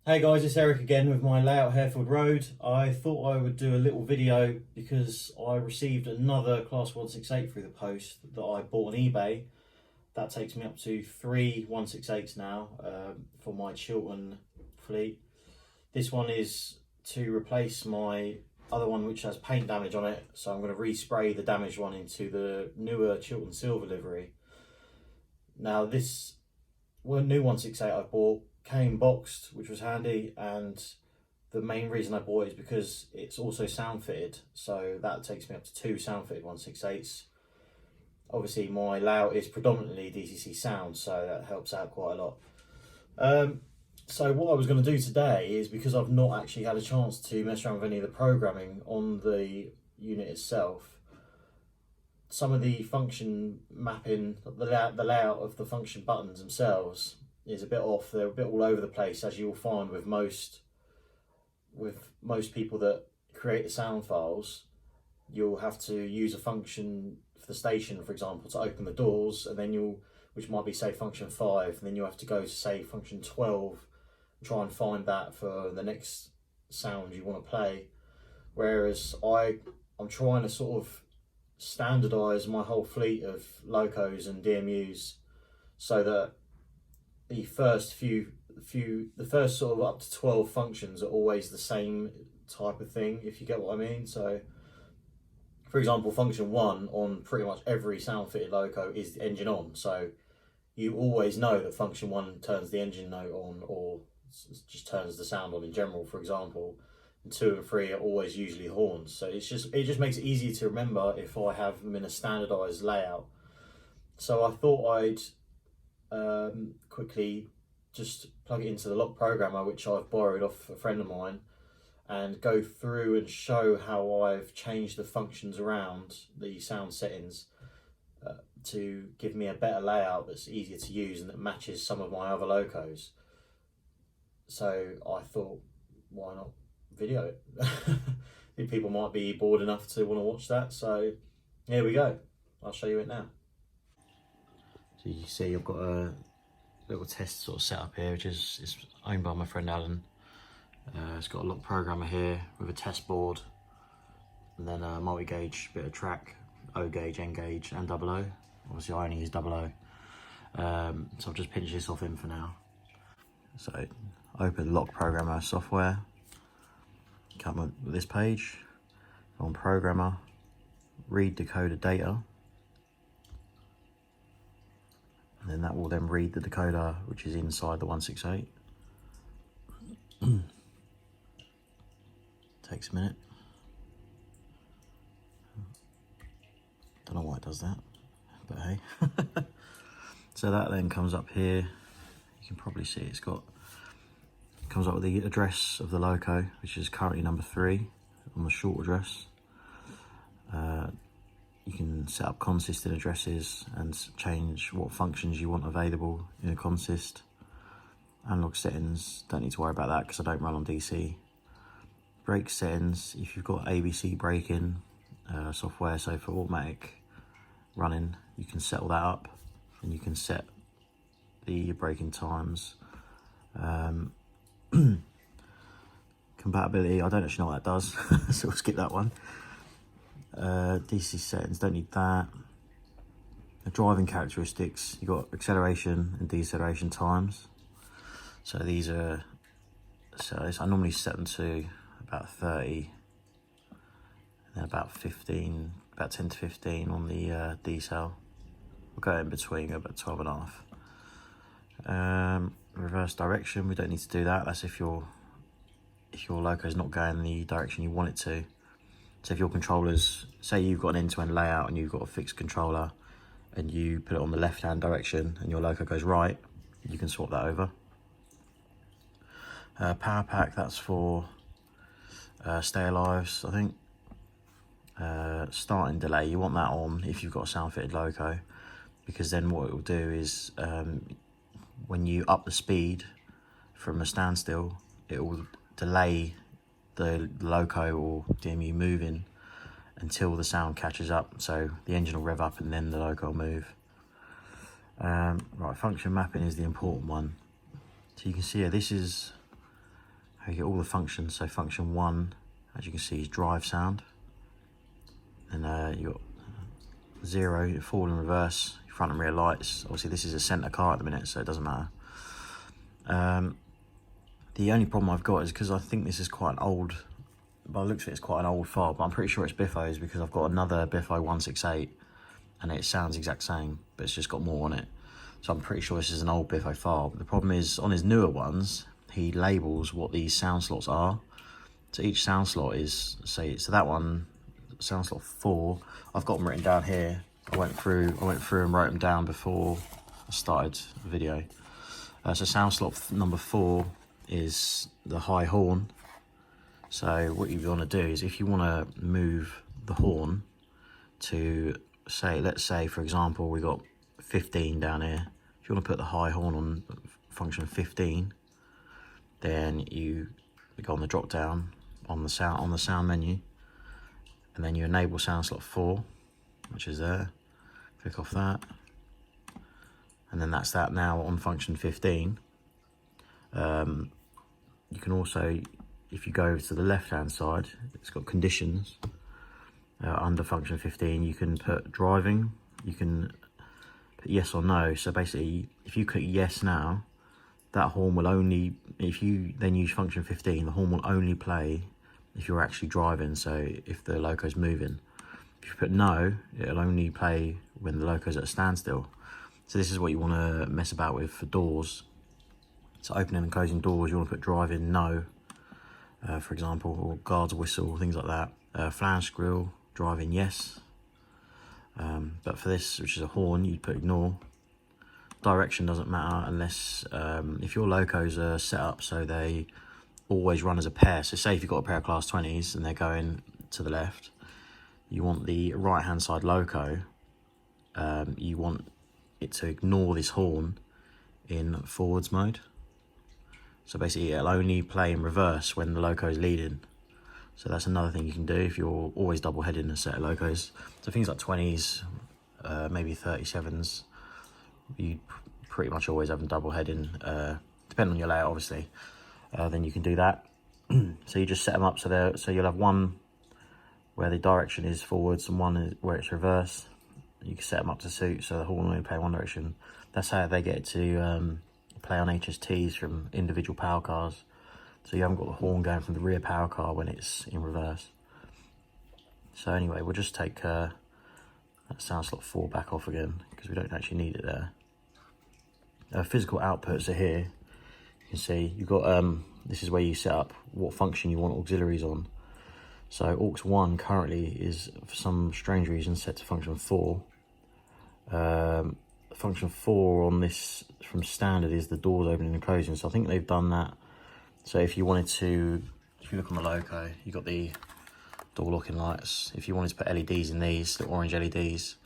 Hey guys, it's Eric again with my layout Harefield Road. I thought I would do a little video because I received another Class 168 through the post that I bought on eBay. That takes me up to 3 168s now for my Chiltern fleet. This one is to replace my other one which has paint damage on it, so I'm going to respray the damaged one into the newer Chiltern Silver livery. Now this new 168 I bought came boxed, which was handy, and the main reason I bought it is because it's also sound fitted, so that takes me up to 2 sound fitted 168s. Obviously my layout is predominantly DCC sound, so that helps out quite a lot. So what I was going to do today is, because I've not actually had a chance to mess around with any of the programming on the unit itself, some of the function mapping, the layout of the function buttons themselves is a bit off. They're a bit all over the place, as you'll find with most people that create the sound files. You'll have to use a function for the station, for example, to open the doors, and then which might be say function 5, and then you'll have to go to say function 12 and try and find that for the next sound you want to play. Whereas I'm trying to sort of standardize my whole fleet of Locos and DMUs so that the first sort of up to 12 functions are always the same type of thing, if you get what I mean. So for example, function 1 on pretty much every sound fitted Loco is engine on, so you always know that function 1 turns the engine note on, or just turns the sound on in general, for example. And 2 and 3 are always usually horns, so it just makes it easier to remember if I have them in a standardized layout. So I thought I'd quickly just plug it into the Lokprogrammer, which I've borrowed off a friend of mine, and go through and show how I've changed the functions around the sound settings to give me a better layout that's easier to use and that matches some of my other Locos. So I thought, why not video it? I think people might be bored enough to want to watch that, so here we go. I'll show you it now. So you can see I've got a little test sort of set up here, which is owned by my friend Alan. It's got a Lokprogrammer here with a test board, and then a multi-gauge bit of track, O gauge, N gauge, and double O. Obviously I only use double O, so I'll just pinch this off in for now. So open Lokprogrammer software, come up with this page, on Programmer, read decoder data, and then that will then read the decoder which is inside the 168. Takes a minute. Don't know why it does that, but hey. So that then comes up here. You can probably see it comes up with the address of the Loco, which is currently number 3 on the short address. You can set up consistent addresses and change what functions you want available in a consist. Analog settings, don't need to worry about that because I don't run on DC. Brake settings, if you've got ABC braking software, so for automatic running, you can settle that up, and you can set the braking times. Compatibility, I don't actually know what that does, so we'll skip that one. DC settings, don't need that. The driving characteristics, you've got acceleration and deceleration times. So these are, I normally set them to about 30, and then about 15, about 10 to 15 on the decel. We'll go in between, go about 12.5. Reverse direction, we don't need to do that. That's if your Loco is not going in the direction you want it to. So if your controllers, say you've got an end-to-end layout and you've got a fixed controller and you put it on the left-hand direction and your Loco goes right, you can swap that over. Power pack, that's for stay alives, I think. Starting delay, you want that on if you've got a sound fitted Loco, because then what it will do is when you up the speed from a standstill, it will delay the Loco or DMU moving until the sound catches up, so the engine will rev up and then the Loco will move. Right, function mapping is the important one. So you can see here, this is You get all the functions. So function 1, as you can see, is drive sound. And you got 0, forward and reverse, front and rear lights. Obviously this is a centre car at the minute, so it doesn't matter. The only problem I've got is because I think this is quite an old, by the looks of it, it's quite an old file, but I'm pretty sure it's Biffos because I've got another Biffo 168 and it sounds exact same, but it's just got more on it. So I'm pretty sure this is an old Biffo file. But the problem is, on his newer ones, he labels what these sound slots are. So each sound slot is, say, so that one, sound slot 4, I've got them written down here. I went through and wrote them down before I started the video. So sound slot number 4 is the high horn. So what you want to do is, if you want to move the horn to, say, let's say for example we got 15 down here. If you want to put the high horn on function 15, then you go on the drop down on the sound menu, and then you enable sound slot 4, which is there. Click off that, and then that's that now on function 15. You can also, if you go to the left hand side, it's got conditions. Under function 15 you can put driving, you can put yes or no. So basically if you click yes now, that horn will only, if you then use function 15, the horn will only play if you're actually driving, so if the loco's moving. If you put no, it'll only play when the loco's at a standstill. So this is what you want to mess about with for doors. So opening and closing doors, you want to put driving no, for example, or guards whistle, things like that. Flange squeel, driving yes. But for this, which is a horn, you'd put ignore. Direction doesn't matter unless, if your locos are set up so they always run as a pair. So say if you've got a pair of class 20s and they're going to the left, you want the right hand side loco, you want it to ignore this horn in forwards mode. So basically it'll only play in reverse when the loco is leading. So that's another thing you can do if you're always double heading a set of locos. So things like 20s, maybe 37s, you pretty much always have them double heading, depending on your layout obviously. Then you can do that. So you just set them up so you'll have one where the direction is forwards and one is where it's reverse. You can set them up to suit so the horn will only play one direction. That's how they get to play on HSTs from individual power cars. So you haven't got the horn going from the rear power car when it's in reverse. So anyway, we'll just take that sound slot 4 back off again because we don't actually need it there. Physical outputs are here. You can see you've got, this is where you set up what function you want auxiliaries on. So aux 1 currently is, for some strange reason, set to function 4. Function 4 on this from standard is the doors opening and closing. So I think they've done that. So if you wanted to, if you look on the loco, you've got the door locking lights. If you wanted to put LEDs in these, the orange LEDs,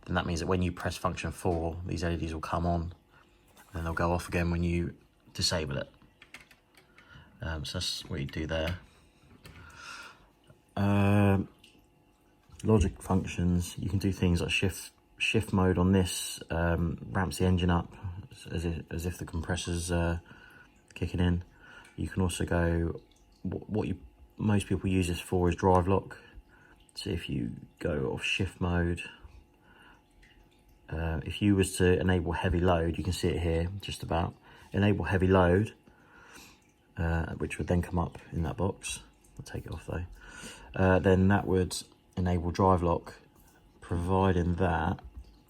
then that means that when you press function 4, these LEDs will come on, and then they'll go off again when you disable it. So that's what you do there. Logic functions, you can do things like shift mode on this, ramps the engine up as if the compressor's kicking in. You can also go, most people use this for is drivelock. So if you go off shift mode, if you was to enable heavy load, you can see it here, just about. Enable heavy load, which would then come up in that box. I'll take it off though. Then that would enable drivelock, providing that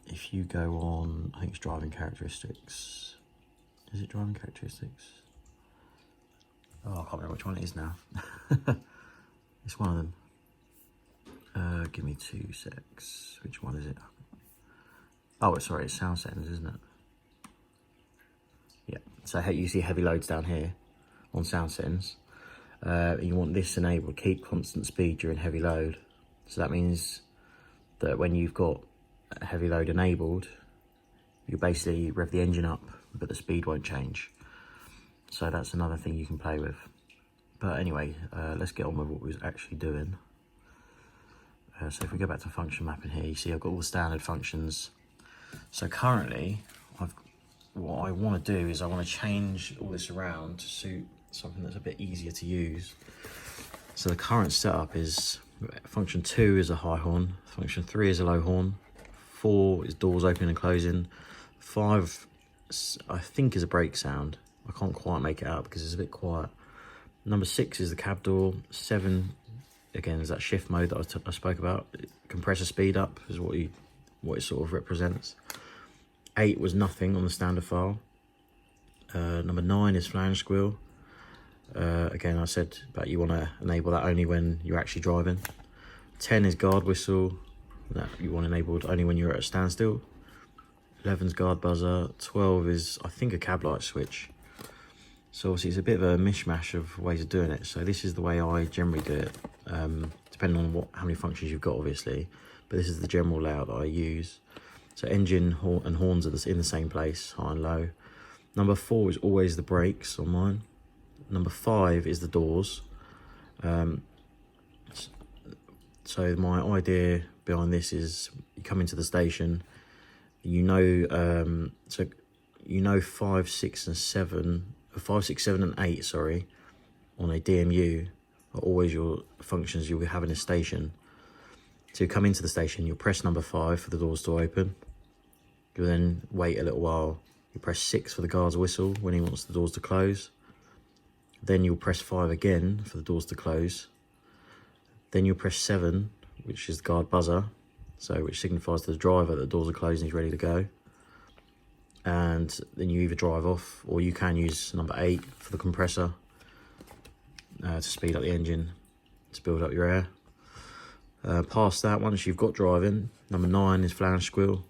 if you go on, I think it's driving characteristics. Is it driving characteristics? Oh, I can't remember which one it is now. It's one of them. Give me 2 secs. Which one is it? Oh, sorry, it's sound settings, isn't it? Yeah, so you see heavy loads down here on sound settings. You want this enabled, keep constant speed during heavy load. So that means that when you've got a heavy load enabled, you basically rev the engine up, but the speed won't change. So that's another thing you can play with. But anyway, let's get on with what we was actually doing. So if we go back to function mapping here, you see I've got all the standard functions. So currently, what I want to do is I want to change all this around to suit something that's a bit easier to use. So the current setup is function 2 is a high horn, function 3 is a low horn, 4 is doors opening and closing, 5 I think is a brake sound. I can't quite make it out because it's a bit quiet. Number 6 is the cab door. 7 again is that shift mode that I spoke about. Compressor speed up is what it sort of represents. 8 was nothing on the standard file. Number 9 is flange squeel. Again, I said that you want to enable that only when you're actually driving. 10 is guard whistle, that you want enabled only when you're at a standstill. 11 is guard buzzer. 12 is, I think, a cab light switch. So obviously it's a bit of a mishmash of ways of doing it. So this is the way I generally do it, depending on how many functions you've got, obviously. But this is the general layout that I use. So engine and horns are in the same place, high and low. Number 4 is always the brakes on mine. Number 5 is the doors. So my idea behind this is you come into the station, you know 5, 6 and 7, 5, 6, 7 and 8, sorry, on a DMU are always your functions you'll have in a station. So you come into the station, you'll press number 5 for the doors to open. You'll then wait a little while. You press 6 for the guard's whistle when he wants the doors to close. Then you'll press 5 again for the doors to close. Then you'll press 7, which is the guard buzzer, which signifies to the driver that the doors are closed and he's ready to go. And then you either drive off, or you can use number 8 for the compressor to speed up the engine, to build up your air. Past that, once you've got driving, number 9 is flange squeel.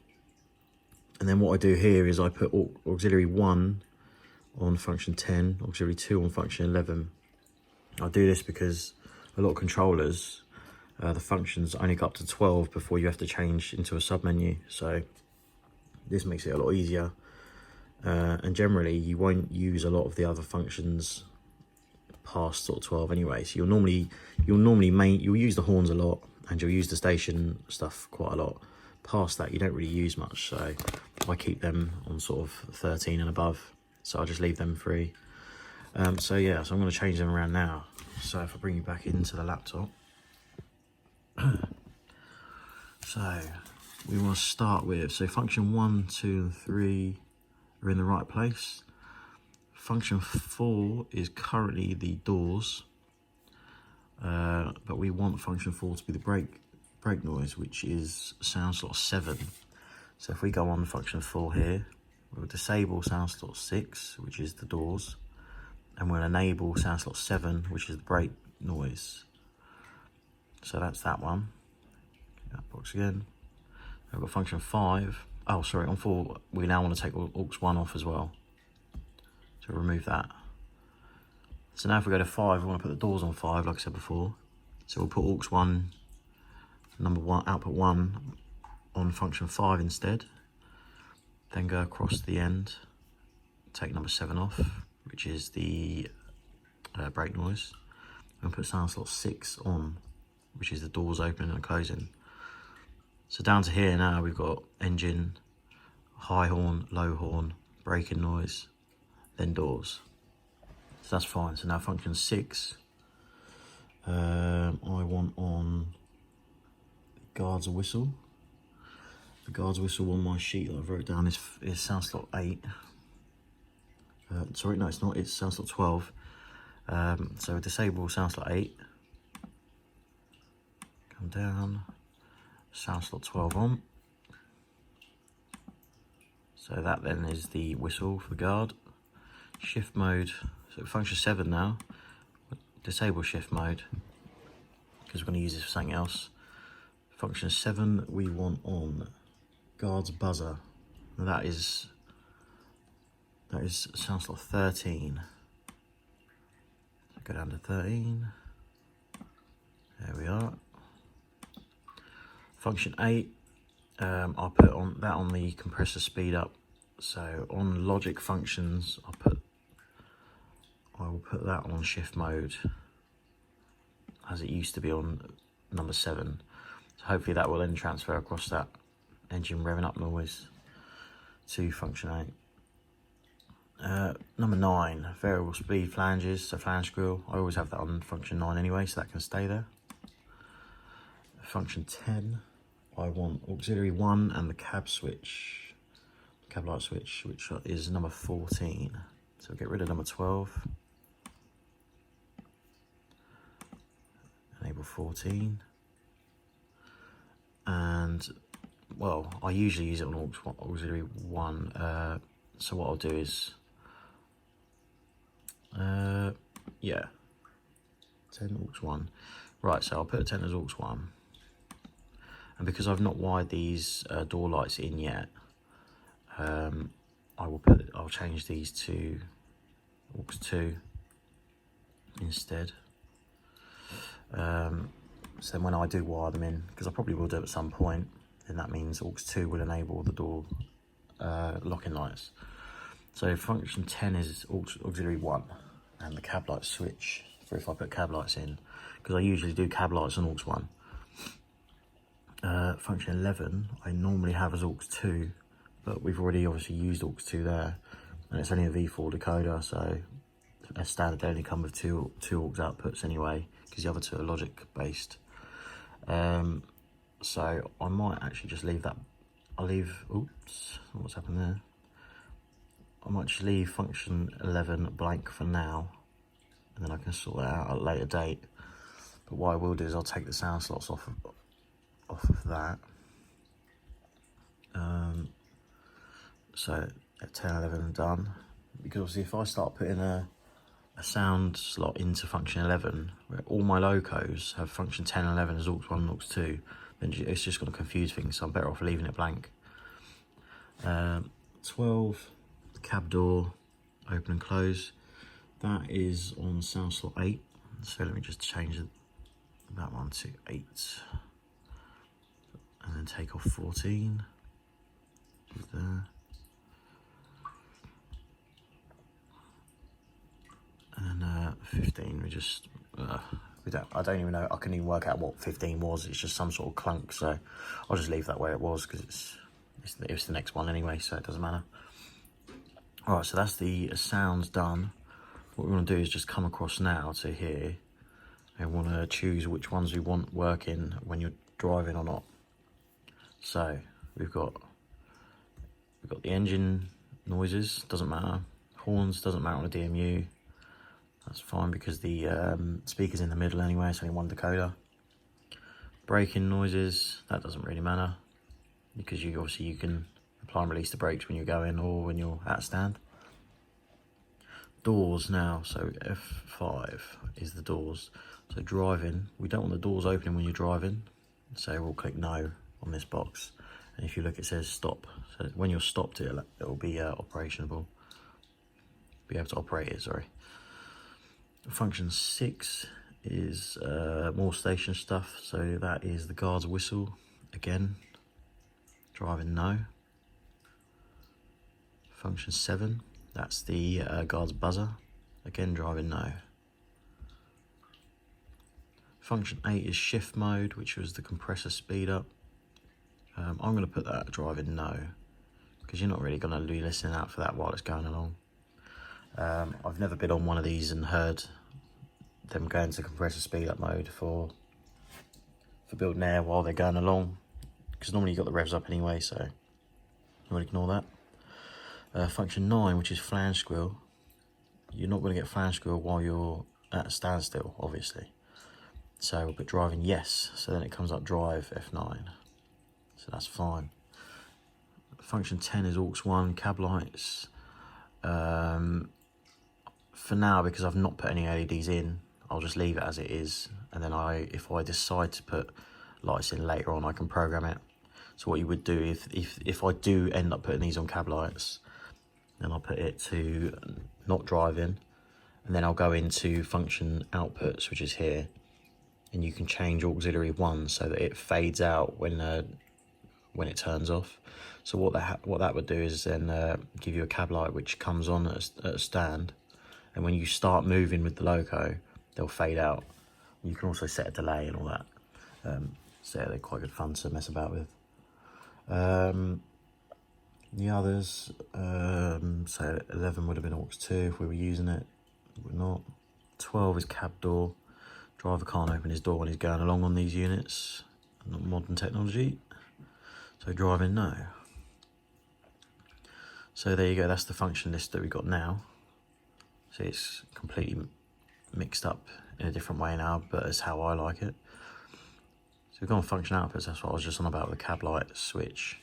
And then what I do here is I put auxiliary 1 on function 10, auxiliary 2 on function 11. I do this because a lot of controllers, the functions only go up to 12 before you have to change into a submenu. So this makes it a lot easier. And generally you won't use a lot of the other functions past sort of 12 anyway. So you'll use the horns a lot, and you'll use the station stuff quite a lot. Past that you don't really use much, so I keep them on sort of 13 and above. So I'll just leave them free. So yeah, so I'm going to change them around now. So if I bring you back into the laptop. So we want to start with, so function 1, 2 and 3 are in the right place. Function 4 is currently the doors. But we want function 4 to be the brake noise, which is sound slot 7. So if we go on function 4 here, we'll disable sound slot 6, which is the doors, and we'll enable sound slot 7, which is the brake noise. So that's that one. That box again. I've got function 5. Oh, sorry, on 4, we now want to take aux 1 off as well. So remove that. So now if we go to 5, we want to put the doors on 5, like I said before. So we'll put aux 1, number 1, output 1 on function 5 instead. Then go across the end, take number 7 off, which is the brake noise, and put sound slot 6 on, which is the doors opening and closing. So down to here now we've got engine, high horn, low horn, braking noise, then doors. So that's fine. So now function 6, I want on guard's whistle. The guard's whistle on my sheet that I wrote down is sound slot 8. Sorry, no, it's not. It's sound slot 12. So disable sound slot 8. Come down. Sound slot 12 on. So that then is the whistle for the guard. Shift mode. So function 7 now. Disable shift mode because we're going to use this for something else. Function 7 we want on guard's buzzer. Now that is sound slot 13. So go down to 13. There we are. Function 8, I'll put on the compressor speed up. So on logic functions, I will put that on shift mode as it used to be on number 7. So hopefully that will then transfer across that engine revving up noise to function 8. Number 9, variable speed flanges, so flange squeel. I always have that on function 9 anyway, so that can stay there. Function 10, I want auxiliary 1 and the cab switch, cab light switch, which is number 14. So we'll get rid of number 12. Enable 14. And, well, I usually use it on auxiliary 1. So what I'll do is, yeah, 10 aux 1. Right, so I'll put 10 as aux 1. And because I've not wired these door lights in yet, I'll change these to aux 2 instead. So then when I do wire them in, because I probably will do it at some point, then that means aux 2 will enable the door locking lights. So function 10 is auxiliary 1 and the cab light switch for if I put cab lights in, because I usually do cab lights on aux 1. Function 11 I normally have as aux 2, but we've already obviously used aux 2 there, and it's only a V4 decoder, so a standard they only come with two aux outputs anyway, because the other two are logic based. So I might actually just leave that. I'll leave, oops, what's happened there? I might just leave function 11 blank for now, and then I can sort that out at a later date. But what I will do is I'll take the sound slots off of that. So at 10, 11 done, because obviously if I start putting a sound slot into function 11, where all my Locos have function 10 and 11 as aux 1 and aux 2, then it's just going to confuse things, so I'm better off leaving it blank. 12, the cab door, open and close, that is on sound slot 8, so let me just change that one to 8, and then take off 14, there. And 15, we just, I don't even know, I couldn't even work out what 15 was, it's just some sort of clunk, so I'll just leave that where it was, because it's the next one anyway, so it doesn't matter. Alright, so that's the sounds done. What we want to do is just come across now to here, and we want to choose which ones we want working when you're driving or not. So, we've got the engine noises, doesn't matter. Horns, doesn't matter on a DMU. That's fine because the speaker's in the middle anyway, it's only one decoder. Braking noises, that doesn't really matter, because you can apply and release the brakes when you're going or when you're at a stand. Doors now, so F5 is the doors. So driving, we don't want the doors opening when you're driving, so we'll click no on this box. And if you look, it says stop. So when you're stopped, it'll be operationable. Be able to operate it, sorry. Function 6 is more station stuff, so that is the guard's whistle. Again, driving no. Function 7, that's the guard's buzzer. Again, driving no. Function 8 is shift mode, which was the compressor speed up. I'm going to put that driving no, because you're not really going to be listening out for that while it's going along. I've never been on one of these and heard them going to compressor speed up mode for building air while they're going along, because normally you've got the revs up anyway, so you want to ignore that. Function 9, which is flange squeel, you're not going to get flange squeel while you're at a standstill, obviously. So we'll put driving yes, so then it comes up drive F9, so that's fine. Function 10 is aux 1 cab lights. For now, because I've not put any LEDs in, I'll just leave it as it is, and then if I decide to put lights in later on, I can program it. So what you would do if I do end up putting these on cab lights, then I'll put it to not driving, and then I'll go into function outputs, which is here, and you can change auxiliary 1 so that it fades out when it turns off. So what that would do is then give you a cab light which comes on at a stand, and when you start moving with the Loco, they'll fade out. You can also set a delay and all that. So they're quite good fun to mess about with. The others, so 11 would have been aux 2 if we were using it, we're not. 12 is cab door. Driver can't open his door when he's going along on these units, not modern technology, so driving no. So there you go, that's the function list that we've got now. So it's completely mixed up in a different way now, but it's how I like it. So we've gone function outputs, that's what I was just on about, the cab light switch.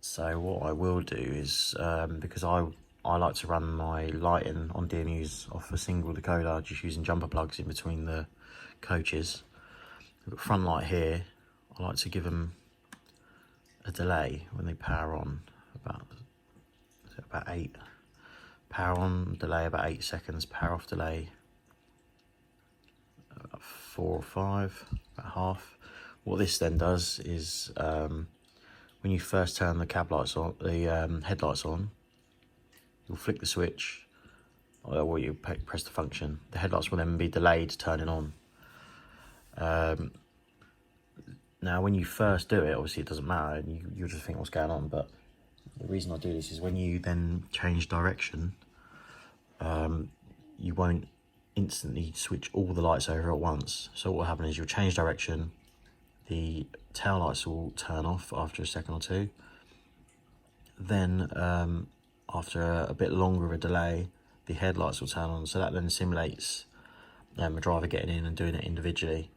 So what I will do is, because I like to run my lighting on DMUs off a single decoder, just using jumper plugs in between the coaches. We've got front light here. I like to give them a delay when they power on, about 8. Power on delay about 8 seconds, power off delay about 4 or 5, about half. What this then does is, when you first turn the cab lights on, the headlights on, you'll flick the switch, or you press the function. The headlights will then be delayed turning on. Now, when you first do it, obviously it doesn't matter, and you'll just think what's going on. But the reason I do this is when you then change direction, you won't instantly switch all the lights over at once. So what will happen is you'll change direction. The tail lights will turn off after a second or two. Then after a bit longer of a delay, the headlights will turn on. So that then simulates a driver getting in and doing it individually.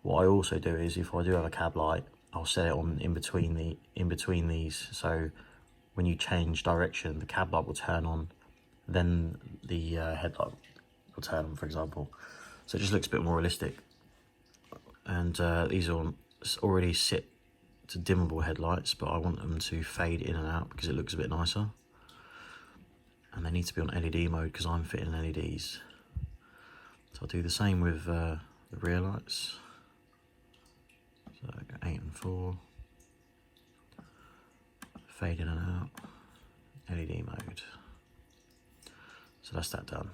What I also do is, if I do have a cab light, I'll set it on in between these. So when you change direction, the cab light will turn on, then the headlight will turn on, for example. So it just looks a bit more realistic. And these are already set to dimmable headlights, but I want them to fade in and out because it looks a bit nicer. And they need to be on LED mode because I'm fitting LEDs. So I'll do the same with the rear lights. So 8 and 4. Fade in and out. LED mode. So that's that done.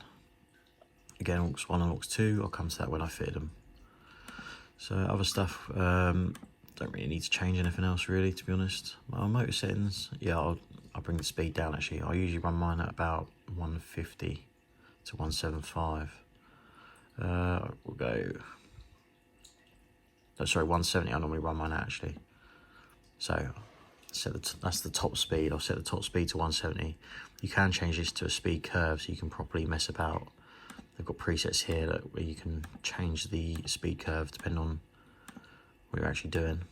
Again, aux 1 and aux 2, I'll come to that when I fitted them. So other stuff, don't really need to change anything else really, to be honest. My motor settings, yeah, I'll bring the speed down actually. I usually run mine at about 150 to 175. We'll go, oh, sorry, 170 I normally run mine at actually. So that's the top speed. I'll set the top speed to 170. You can change this to a speed curve so you can properly mess about. They've got presets here where you can change the speed curve depending on what you're actually doing.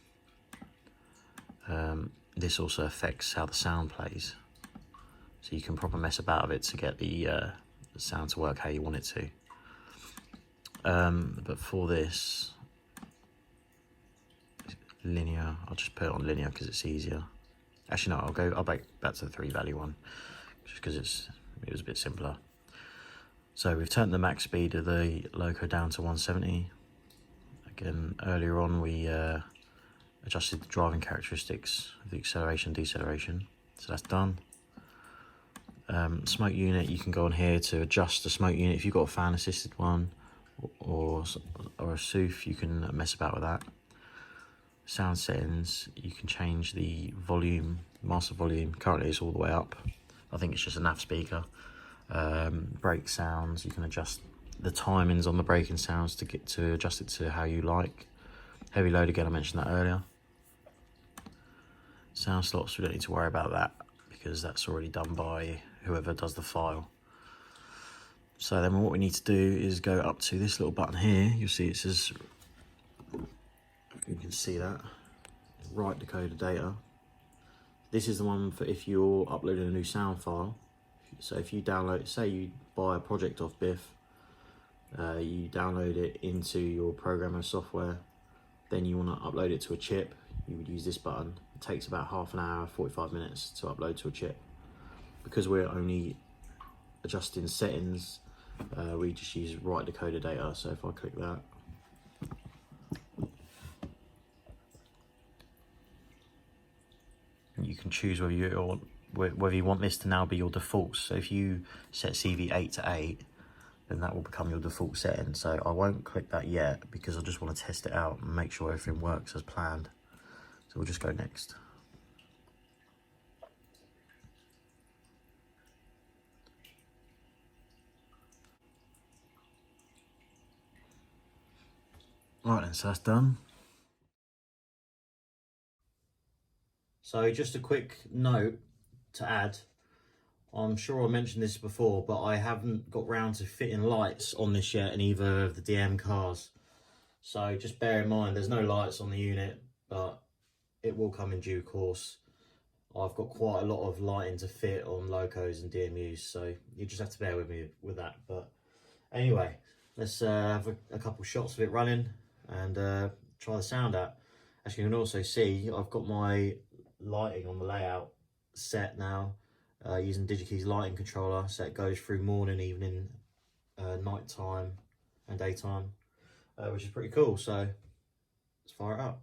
This also affects how the sound plays. So you can proper mess about with it to get the sound to work how you want it to. But for this, linear, I'll just put it on linear because it's easier. Actually no, I'll back to the 3 value one, just because it was a bit simpler. So we've turned the max speed of the Loco down to 170. Again, earlier on we adjusted the driving characteristics of the acceleration, deceleration. So that's done. Smoke unit, you can go on here to adjust the smoke unit. If you've got a fan assisted one or a SOOF, you can mess about with that. Sound settings, you can change the volume, master volume. Currently it's all the way up. I think it's just a nav speaker. Brake sounds, you can adjust the timings on the braking sounds to adjust it to how you like. Heavy load, again, I mentioned that earlier. Sound slots, we don't need to worry about that because that's already done by whoever does the file. So then what we need to do is go up to this little button here. You'll see it says, you can see that, write decoder data. This is the one for if you're uploading a new sound file. So if you download, say you buy a project off Biff, you download it into your programmer software, then you want to upload it to a chip, you would use this button. It takes about half an hour, 45 minutes to upload to a chip. Because we're only adjusting settings, we just use write decoder data. So if I click that, you can choose whether you want this to now be your default. So if you set CV8 to 8, then that will become your default setting. So I won't click that yet because I just want to test it out and make sure everything works as planned. So we'll just go next. Right then, so that's done. So just a quick note to add. I'm sure I mentioned this before, but I haven't got round to fitting lights on this yet in either of the DM cars. So just bear in mind, there's no lights on the unit, but it will come in due course. I've got quite a lot of lighting to fit on Locos and DMUs, so you just have to bear with me with that. But anyway, let's have a couple shots of it running and try the sound out. As you can also see, I've got my lighting on the layout set now, using DigiKey's lighting controller, so it goes through morning, evening, night time and daytime, which is pretty cool. So let's fire it up.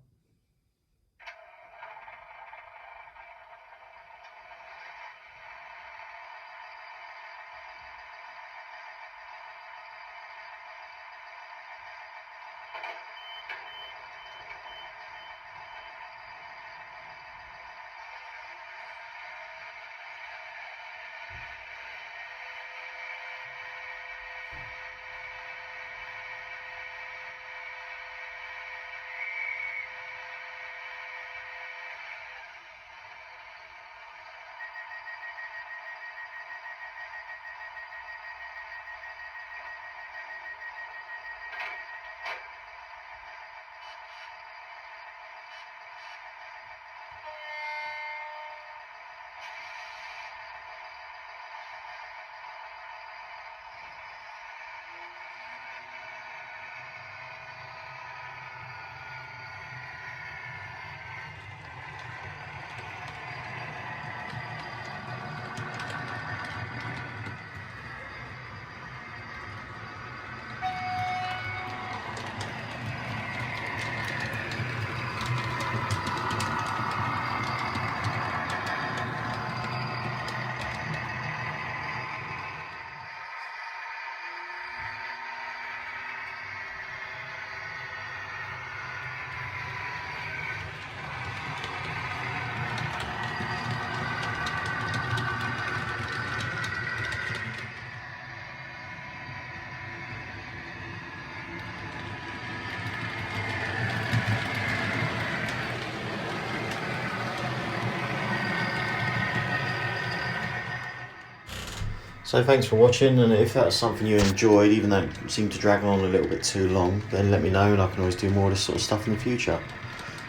So thanks for watching, and if that's something you enjoyed, even though it seemed to drag on a little bit too long, then let me know and I can always do more of this sort of stuff in the future.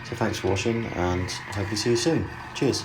So thanks for watching, and I hope to see you soon. Cheers.